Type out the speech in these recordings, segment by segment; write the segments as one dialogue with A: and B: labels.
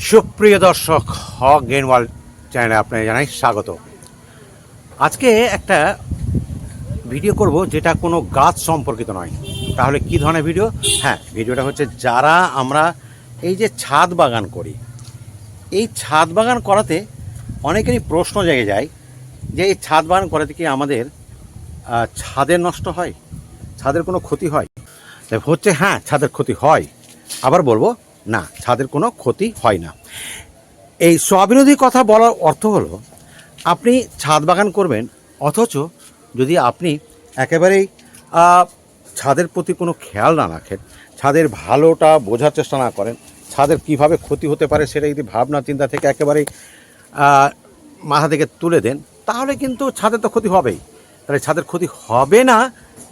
A: সুপ্রিয় দর্শক, হক green world চ্যানেলে আপনাকে জানাই স্বাগত। আজকে একটা ভিডিও করব যেটা কোনো গাছ সম্পর্কিত নয়। তাহলে কি ধরনের ভিডিও? হ্যাঁ, ভিডিওটা হচ্ছে যারা আমরা এই যে ছাদ বাগান করি, এই ছাদ বাগান করাতে অনেকেরই প্রশ্ন জেগে যায় যে এই ছাদ বাগান করাতে কি আমাদের ছাদের নষ্ট হয়, ছাদের কোনো ক্ষতি হয়? হচ্ছে হ্যাঁ, ছাদের ক্ষতি হয়। আবার বলবো না, ছাদের কোনো ক্ষতি হয় না। এই স্ববিরোধী কথা বলার অর্থ হলো আপনি ছাদ বাগান করবেন, অথচ যদি আপনি একেবারেই ছাদের প্রতি কোনো খেয়াল না রাখেন, ছাদের ভালোটা বোঝার চেষ্টা না করেন, ছাদের কিভাবে ক্ষতি হতে পারে সেটা যদি ভাবনা চিন্তা থেকে একেবারেই মাথা থেকে তুলে দেন, তাহলে কিন্তু ছাদের তো ক্ষতি হবেই। তাহলে ছাদের ক্ষতি হবে না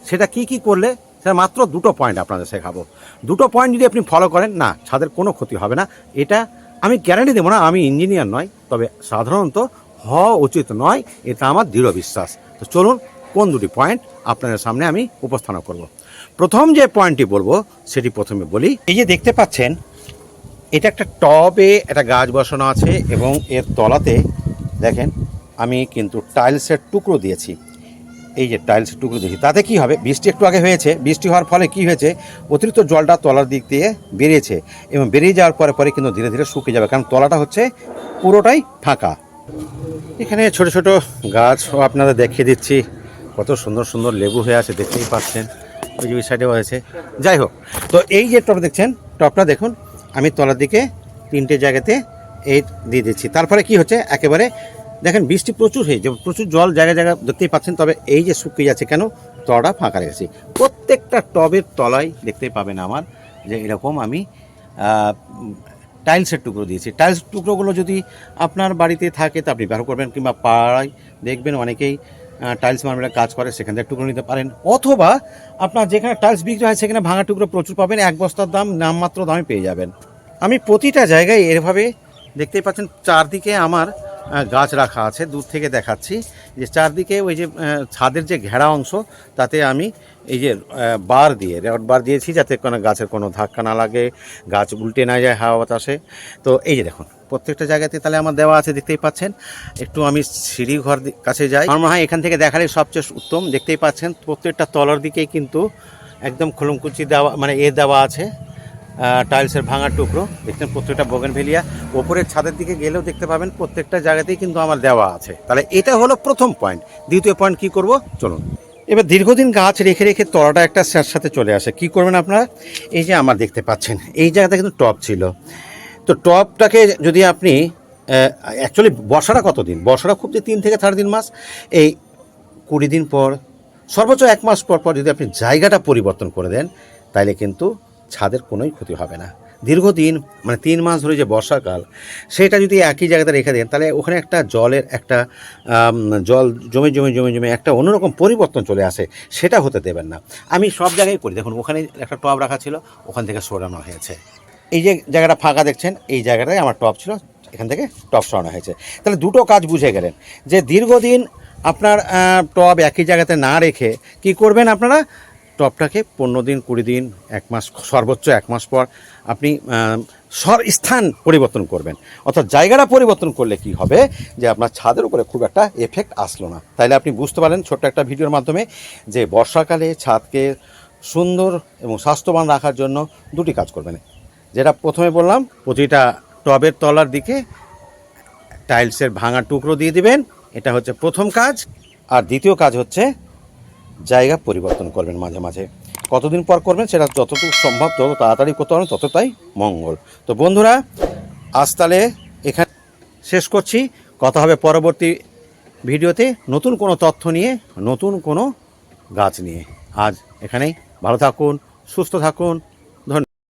A: সেটা কি করলে, সেটা মাত্র দুটো পয়েন্ট আপনাদের শেখাবো। দুটো পয়েন্ট যদি আপনি ফলো করেন, না ছাদের কোনো ক্ষতি হবে না। এটা আমি গ্যারান্টি দেবো না, আমি ইঞ্জিনিয়ার নয়, তবে সাধারণত হওয়া উচিত নয়, এটা আমার দৃঢ় বিশ্বাস। তো চলুন কোন দুটি পয়েন্ট আপনাদের সামনে আমি উপস্থাপন করব। প্রথম যে পয়েন্টটি বলবো সেটি প্রথমে বলি। এই যে দেখতে পাচ্ছেন, এটা একটা টবে একটা গাছ বসানো আছে এবং এর তলাতে দেখেন আমি কিন্তু টাইলসের টুকরো দিয়েছি। এই যে টাইলসের টুকরো দিয়েছি, তাতে কি হবে, বৃষ্টি একটু আগে হয়েছে, বৃষ্টি হওয়ার ফলে কি হয়েছে, অতিরিক্ত জলটা তলার দিক দিয়ে বেরিয়েছে এবং বেরিয়ে যাওয়ার পরে কিন্তু ধীরে ধীরে শুকিয়ে যাবে, কারণ তলাটা হচ্ছে পুরোটাই ফাঁকা। এখানে ছোট ছোট গাছও আপনাদের দেখিয়ে দিচ্ছি, কত সুন্দর সুন্দর লেবু হয়ে আছে, দেখতেই পাচ্ছেন। ওই যে ওই সাইডেও আছে। যাই হোক, তো এই যে টপ দেখছেন, টপটা দেখুন আমি তলার দিকে তিনটে জায়গাতে এই দিয়ে দিচ্ছি। তারপরে কি হচ্ছে, একেবারে দেখেন বৃষ্টি প্রচুর হয়েছে, প্রচুর জল জায়গায় জায়গায় দেখতেই পাচ্ছেন, তবে এই যে শুকিয়ে যাচ্ছে কেন, তলাটা ফাঁকা রেখেছি। প্রত্যেকটা টবের তলায় দেখতেই পাবেন আমার যে এরকম আমি টাইলসের টুকরো দিয়েছি। টাইলস টুকরোগুলো যদি আপনার বাড়িতে থাকে তা আপনি ব্যবহার করবেন, কিংবা পাড়ায় দেখবেন অনেকেই টাইলস মার্বেলের কাজ করে, সেখান থেকে টুকরো নিতে পারেন। অথবা আপনার যেখানে টাইলস বিক্রি হয় সেখানে ভাঙা টুকরো প্রচুর পাবেন, এক বস্তার দাম নামমাত্র দামে পেয়ে যাবেন। আমি প্রতিটা জায়গায় এভাবে দেখতেই পাচ্ছেন চারদিকে আমার গাছ রাখা আছে। দূর থেকে দেখাচ্ছি যে চারদিকে ওই যে ছাদের যে ঘেরা অংশ, তাতে আমি এই যে বার দিয়ে রড বার দিয়েছি, যাতে কোনো গাছের কোনো ধাক্কা না লাগে, গাছ উল্টে না যায় হাওয়া বাতাসে। তো এই যে দেখুন প্রত্যেকটা জায়গাতে তাহলে আমার দেওয়া আছে, দেখতেই পাচ্ছেন। একটু আমি সিঁড়ি ঘর কাছে যাই, আমার মনে হয় এখান থেকে দেখালে সবচেয়ে উত্তম। দেখতেই পাচ্ছেন প্রত্যেকটা তলার দিকেই কিন্তু একদম খোলমকুচি দেওয়া, মানে দেওয়া আছে টাইলসের ভাঙা টুকরো। দেখছেন প্রত্যেকটা বোগেনভেলিয়া। ওপরের ছাদের দিকে গেলেও দেখতে পাবেন প্রত্যেকটা জায়গাতেই কিন্তু আমার দেওয়া আছে। তাহলে এটা হলো প্রথম পয়েন্ট। দ্বিতীয় পয়েন্ট কি করব, চলুন। এবার দীর্ঘদিন গাছ রেখে রেখে তলাটা একটা সাথে চলে আসে, কি করবেন আপনারা, এই যে আমার দেখতে পাচ্ছেন এই জায়গাটা কিন্তু টব ছিল, তো টবটাকে যদি আপনি অ্যাকচুয়ালি বর্ষাটা কতদিন, বর্ষাটা খুব যে 3 থেকে 3.5 মাস, এই 20 দিন পর, সর্বোচ্চ 1 মাস পর পর যদি আপনি জায়গাটা পরিবর্তন করে দেন, তাইলে কিন্তু ছাদের কোনোই ক্ষতি হবে না। দীর্ঘদিন মানে 3 মাস ধরে যে বর্ষাকাল, সেটা যদি একই জায়গাতে রেখে দেন, তাহলে ওখানে একটা জলের একটা জল জমে জমে জমে জমে একটা অন্যরকম পরিবর্তন চলে আসে, সেটা হতে দেবেন না। আমি সব জায়গায় করি, দেখুন ওখানে একটা টব রাখা ছিল, ওখান থেকে সরানো হয়েছে। এই যে জায়গাটা ফাঁকা দেখছেন, এই জায়গাটায় আমার টব ছিল, এখান থেকে টব সরানো হয়েছে। তাহলে দুটো কাজ বুঝে গেলেন যে দীর্ঘদিন আপনার টব একই জায়গাতে না রেখে কি করবেন, আপনারা টবটাকে 15 দিন 20 দিন 1 মাস, সর্বোচ্চ 1 মাস পর আপনি স্থান পরিবর্তন করবেন। অর্থাৎ জায়গাটা পরিবর্তন করলে কি হবে, যে আপনার ছাদের উপরে খুব একটা এফেক্ট আসলো না। তাইলে আপনি বুঝতে পারেন ছোট্ট একটা ভিডিওর মাধ্যমে যে বর্ষাকালে ছাদকে সুন্দর এবং স্বাস্থ্যবান রাখার জন্য দুটি কাজ করবেন। যেটা প্রথমে বললাম, প্রতিটা টবের তলার দিকে টাইলসের ভাঙা টুকরো দিয়ে দিবেন, এটা হচ্ছে প্রথম কাজ। আর দ্বিতীয় কাজ হচ্ছে জায়গা পরিবর্তন করবেন মাঝে মাঝে। কতদিন পর করবেন সেটা যতটুকু সম্ভব যত তাড়াতাড়ি করতে পারবেন ততটাই মঙ্গল। তো বন্ধুরা, আজ তাহলে এখানে শেষ করছি, কথা হবে পরবর্তী ভিডিওতে নতুন কোনো তথ্য নিয়ে, নতুন কোনো গাছ নিয়ে। আজ এখানেই, ভালো থাকুন, সুস্থ থাকুন।